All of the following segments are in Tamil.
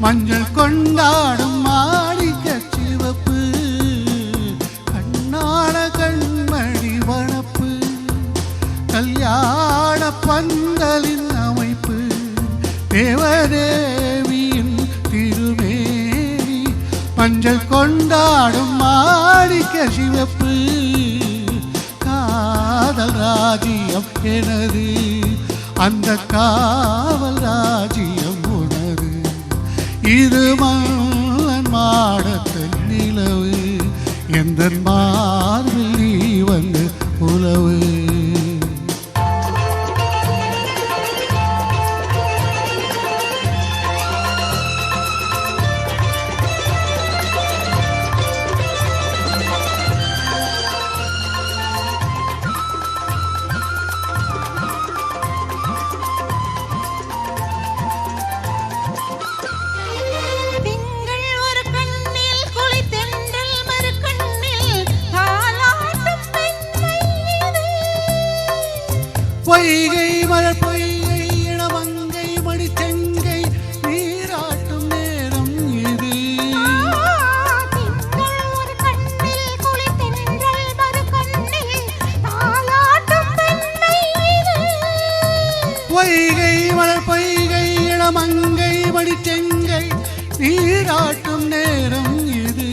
மஞ்சள் கொண்டாடும் மாணிக்க சிவப்பு கண்ணாட கண்மணி வனப்பு கல்யாண பந்தலின் அமைப்பு தேவதேவியின் திருமேனி மஞ்சள் கொண்டாடும் மாணிக்க சிவப்பு காதல் ராஜ்யம் எனது அந்த காவல் ராஜ்யம் உனது இது மன்னன் மாடத்து நிலவு எந்த மார்பில் நீ வந்து உலவு பொய்கை மலர் பொய்கை இளமங்கை மடிச்செங்கை நீராட்டும் நேரம் இது பொய்கை மலர் பொய்கை இளமங்கை மடிச்செங்கை நீராட்டும் நேரம் இது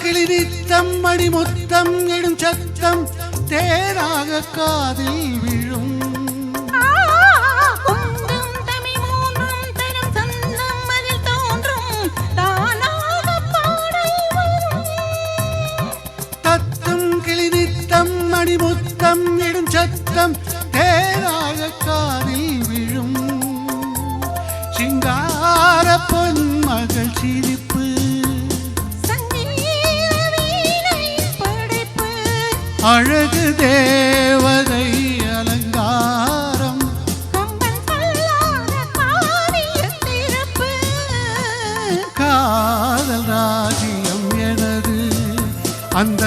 கிளிநித்தம் மணிமுத்தம் எடும் சத்தம் தேராக காதில் விழும் தத்தும் கிளிநித்தம் மணிமுத்தம் எடும் சத்தம் தேராக காதில் விழும் சிங்கார பொன் மகள் சிரிப்பு அழகு தேவதை அலங்காரம் காதல் ராஜ்யம் எனது அந்த